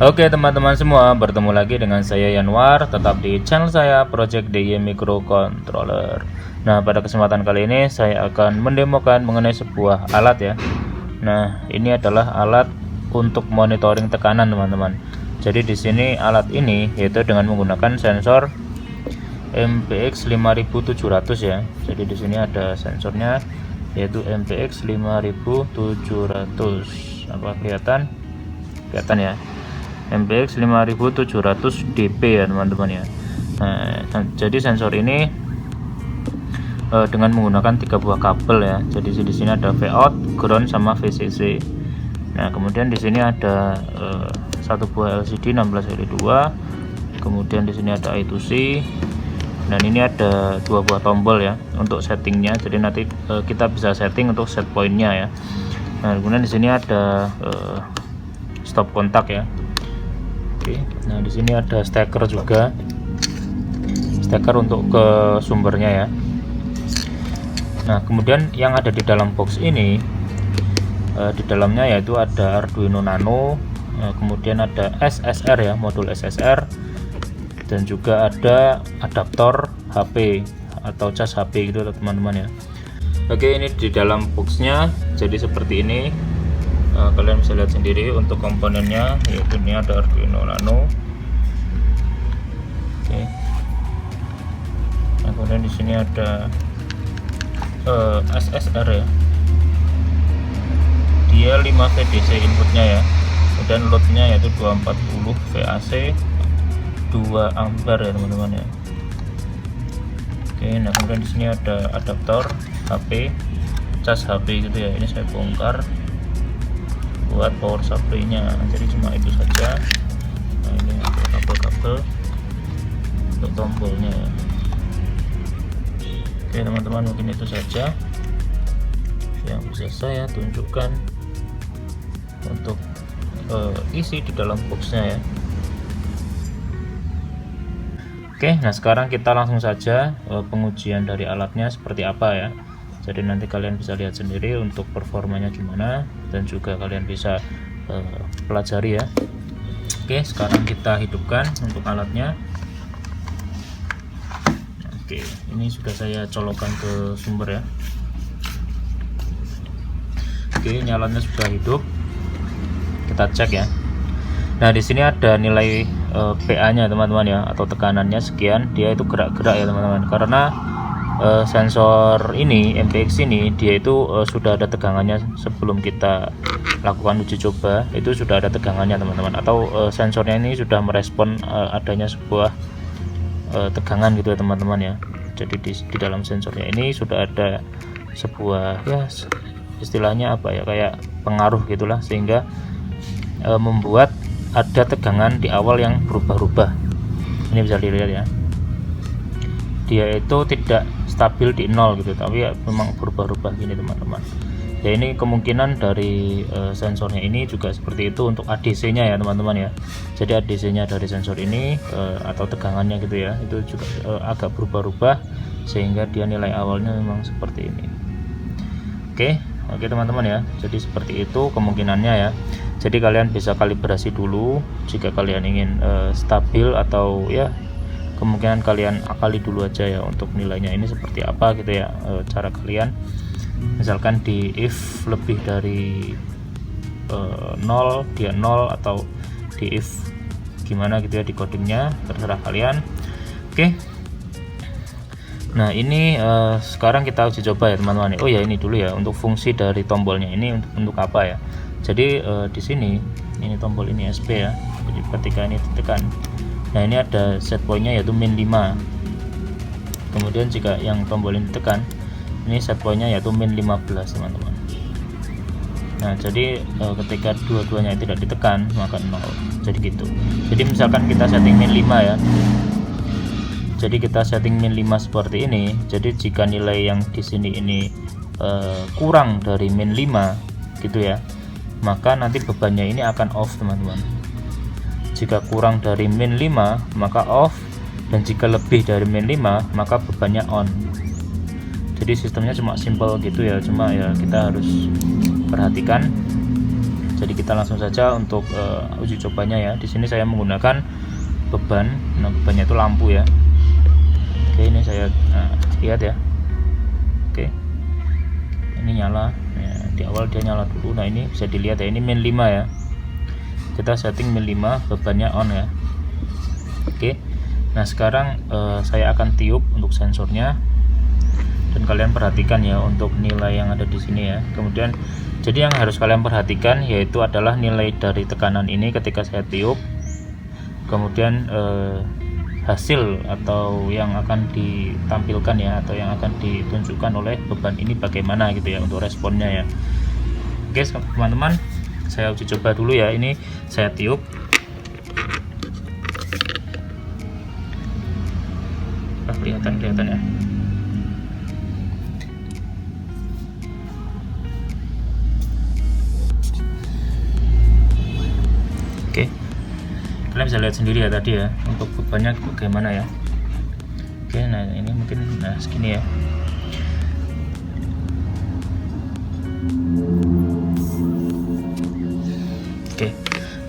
Oke teman-teman semua, bertemu lagi dengan saya Yanwar, tetap di channel saya Project DIY Microcontroller. Nah, pada kesempatan kali ini saya akan mendemokan mengenai sebuah alat ya. Nah, ini adalah alat untuk monitoring tekanan teman-teman. Jadi di sini alat ini yaitu dengan menggunakan sensor MPX 5700 ya. Jadi di sini ada sensornya yaitu MPX 5700. Apa kelihatan? Kelihatan ya. MPX 5700 dp ya teman-teman ya. Nah, jadi sensor ini dengan menggunakan 3 buah kabel ya. Jadi di sini ada Vout, ground sama VCC. Nah, kemudian di sini ada satu buah LCD 16L2. Kemudian di sini ada I2C. Dan ini ada 2 buah tombol ya untuk settingnya. Jadi nanti kita bisa setting untuk set pointnya ya. Nah, kemudian di sini ada stop kontak ya. Oke, nah di sini ada steker juga, steker untuk ke sumbernya ya. Nah, kemudian yang ada di dalam box ini, di dalamnya yaitu ada Arduino Nano, kemudian ada SSR ya, modul SSR, dan juga ada adaptor HP atau cas HP gitu teman-teman ya. Oke, ini di dalam boxnya jadi seperti ini. Kalian bisa lihat sendiri untuk komponennya, yaitu ini ada Arduino Nano. Oke. Nah, kemudian di sini ada SSR ya. Dia 5 VDC inputnya ya. Kemudian loadnya yaitu 240 VAC 2 ampere ya teman-teman ya. Oke, nah kemudian di sini ada adaptor HP, cas HP gitu ya. Ini saya bongkar buat power supply-nya, jadi cuma itu saja. Nah, ini ada kabel-kabel untuk tombolnya ya. Oke teman-teman, mungkin itu saja yang bisa saya tunjukkan untuk isi di dalam boxnya ya. Oke, nah sekarang kita langsung saja pengujian dari alatnya seperti apa ya. Jadi nanti kalian bisa lihat sendiri untuk performanya gimana, dan juga kalian bisa pelajari ya. Oke, sekarang kita hidupkan untuk alatnya. Oke, ini sudah saya colokkan ke sumber ya. Oke, nyalanya sudah hidup. Kita cek ya. Nah, di sini ada nilai PA-nya teman-teman ya, atau tekanannya sekian. Dia itu gerak-gerak ya teman-teman, karena sensor ini MPX ini dia itu sudah ada tegangannya sebelum kita lakukan uji coba. Itu sudah ada tegangannya teman-teman, atau sensornya ini sudah merespon adanya sebuah tegangan gitu ya teman-teman ya. Jadi di dalam sensornya ini sudah ada sebuah ya istilahnya apa ya, kayak pengaruh gitulah, sehingga membuat ada tegangan di awal yang berubah-ubah. Ini bisa dilihat ya, dia itu tidak stabil di 0 gitu, tapi ya memang berubah-ubah gini teman-teman ya. Ini kemungkinan dari sensornya ini juga seperti itu untuk ADC nya ya teman-teman ya. Jadi ADC nya dari sensor ini atau tegangannya gitu ya, itu juga agak berubah-ubah, sehingga dia nilai awalnya memang seperti ini. Oke teman-teman ya, jadi seperti itu kemungkinannya ya. Jadi kalian bisa kalibrasi dulu jika kalian ingin stabil, atau ya kemungkinan kalian akali dulu aja ya untuk nilainya ini seperti apa gitu ya. Cara kalian misalkan di if lebih dari 0 dia 0, atau di if gimana gitu ya di codingnya, terserah kalian. Oke, nah ini sekarang kita uji coba ya teman-teman. Oh ya, ini dulu ya untuk fungsi dari tombolnya ini untuk apa ya. Jadi di sini ini tombol ini SP ya. Jadi ketika ini ditekan, nah ini ada set pointnya yaitu min 5. Kemudian jika yang tombol ini ditekan, ini set pointnya yaitu min 15 teman-teman. Nah jadi ketika dua-duanya tidak ditekan maka 0, jadi gitu. Jadi misalkan kita setting min 5 ya, jadi kita setting min 5 seperti ini. Jadi jika nilai yang di sini ini kurang dari min 5 gitu ya, maka nanti bebannya ini akan off teman-teman. Jika kurang dari min 5 maka off, dan jika lebih dari min 5 maka bebannya on. Jadi sistemnya cuma simple gitu ya, cuma ya kita harus perhatikan Jadi kita langsung saja untuk uji cobanya ya. Di sini saya menggunakan beban. Nah, bebannya itu lampu ya. Oke, ini saya lihat ya. Oke, ini nyala ya, di awal dia nyala dulu. Nah, ini bisa dilihat ya, ini min 5 ya. Kita setting min 5, bebannya on ya. Oke, nah sekarang saya akan tiup untuk sensornya, dan kalian perhatikan ya untuk nilai yang ada di sini ya. Kemudian jadi yang harus kalian perhatikan yaitu adalah nilai dari tekanan ini ketika saya tiup, kemudian hasil atau yang akan ditampilkan ya, atau yang akan ditunjukkan oleh beban ini bagaimana gitu ya untuk responnya ya. Oke teman-teman, saya uji coba dulu ya. Ini saya tiup. Kelihatan ya. Oke, kalian bisa lihat sendiri ya tadi ya untuk bebannya bagaimana ya. Oke, nah ini mungkin segini ya. Oke,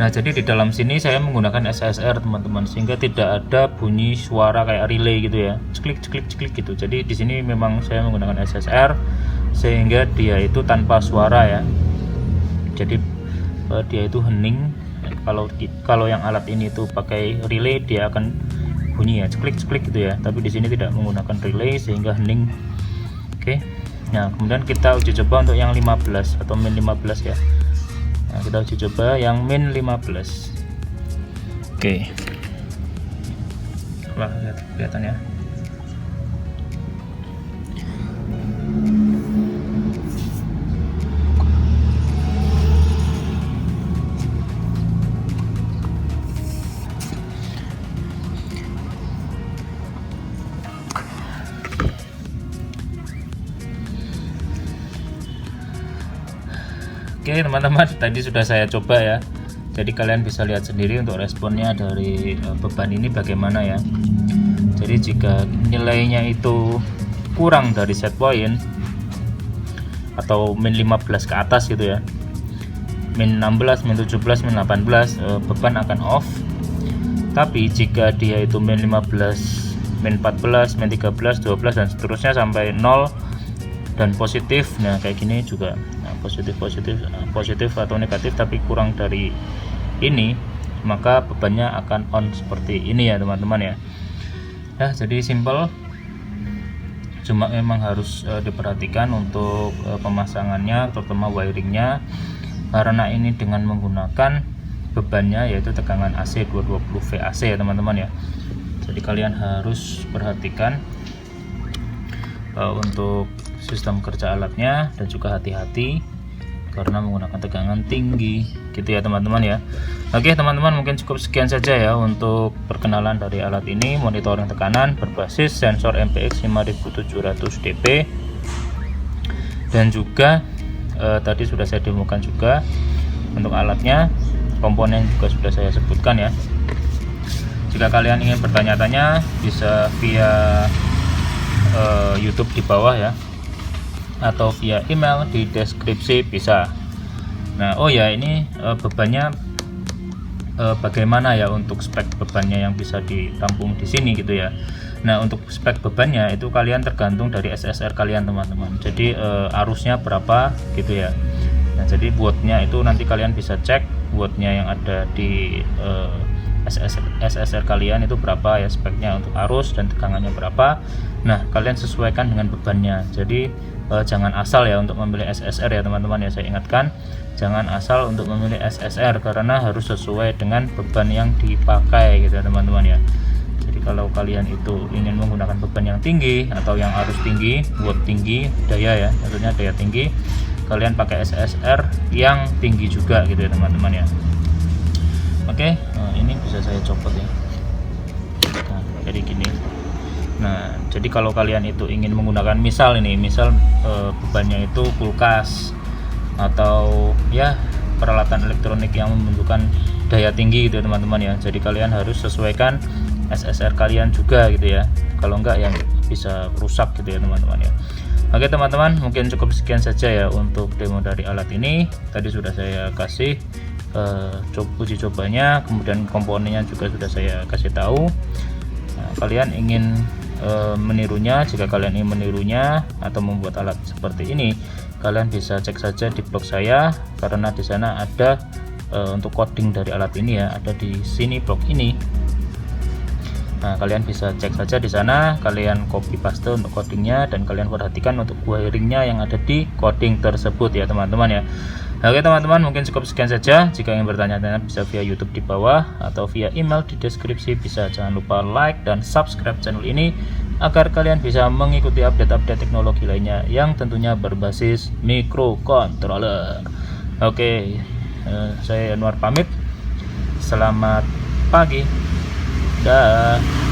nah jadi di dalam sini saya menggunakan SSR teman-teman, sehingga tidak ada bunyi suara kayak relay gitu ya, ceklik gitu. Jadi di sini memang saya menggunakan SSR sehingga dia itu tanpa suara ya. Jadi dia itu hening. Kalau yang alat ini itu pakai relay, dia akan bunyi ya, ceklik gitu ya. Tapi di sini tidak menggunakan relay sehingga hening. Oke. Nah, kemudian kita uji coba untuk yang 15 atau min 15 ya. Nah, kita uji coba yang min 15. Oke. Wah, kelihatan ya. Oke teman-teman, tadi sudah saya coba ya. Jadi kalian bisa lihat sendiri untuk responnya dari beban ini bagaimana ya. Jadi jika nilainya itu kurang dari set point atau min 15 ke atas gitu ya, min 16, min 17, min 18, beban akan off. Tapi jika dia itu min 15, min 14, min 13, 12 dan seterusnya sampai 0 dan positif, nah kayak gini juga, nah, positif atau negatif tapi kurang dari ini, maka bebannya akan on seperti ini ya teman-teman ya. Nah jadi simple, cuma memang harus diperhatikan untuk pemasangannya, terutama wiringnya, karena ini dengan menggunakan bebannya yaitu tegangan AC 220 VAC ya teman-teman ya. Jadi kalian harus perhatikan untuk sistem kerja alatnya, dan juga hati-hati karena menggunakan tegangan tinggi gitu ya teman-teman ya. Oke teman-teman, mungkin cukup sekian saja ya untuk perkenalan dari alat ini, monitoring tekanan berbasis sensor MPX 5700 dp, dan juga tadi sudah saya demokan juga untuk alatnya, komponen juga sudah saya sebutkan ya. Jika kalian ingin bertanya-tanya bisa via YouTube di bawah ya, atau via email di deskripsi bisa. Nah oh ya, ini bebannya bagaimana ya untuk spek bebannya yang bisa ditampung di sini gitu ya. Nah untuk spek bebannya itu kalian tergantung dari SSR kalian teman-teman. Jadi arusnya berapa gitu ya. Nah jadi wattnya itu nanti kalian bisa cek wattnya yang ada di SSR kalian itu berapa ya speknya untuk arus dan tegangannya berapa. Nah kalian sesuaikan dengan bebannya. Jadi jangan asal ya untuk memilih SSR ya teman-teman ya, saya ingatkan jangan asal untuk memilih SSR karena harus sesuai dengan beban yang dipakai gitu ya teman-teman ya. Jadi kalau kalian itu ingin menggunakan beban yang tinggi atau yang arus tinggi, watt tinggi, daya ya, maksudnya daya tinggi, kalian pakai SSR yang tinggi juga gitu ya teman-teman ya. Oke, ini bisa saya copot ya. Nah, jadi gini. Nah, jadi kalau kalian itu ingin menggunakan misal bebannya itu kulkas atau ya peralatan elektronik yang membutuhkan daya tinggi gitu teman-teman ya. Jadi kalian harus sesuaikan SSR kalian juga gitu ya. Kalau enggak ya bisa rusak gitu ya teman-teman ya. Oke teman-teman, mungkin cukup sekian saja ya untuk demo dari alat ini. Tadi sudah saya kasih uji cobanya, kemudian komponennya juga sudah saya kasih tahu. Nah, kalian ingin menirunya, jika kalian ingin menirunya atau membuat alat seperti ini, kalian bisa cek saja di blog saya, karena di sana ada untuk coding dari alat ini ya, ada di sini blog ini. Nah, kalian bisa cek saja di sana, kalian copy paste untuk codingnya, dan kalian perhatikan untuk wiringnya yang ada di coding tersebut ya teman-teman ya. Oke teman-teman, mungkin cukup sekian saja. Jika ingin bertanya-tanya bisa via YouTube di bawah atau via email di deskripsi. Bisa jangan lupa like dan subscribe channel ini agar kalian bisa mengikuti update-update teknologi lainnya yang tentunya berbasis microcontroller. Oke, saya Anwar pamit. Selamat pagi. Dah.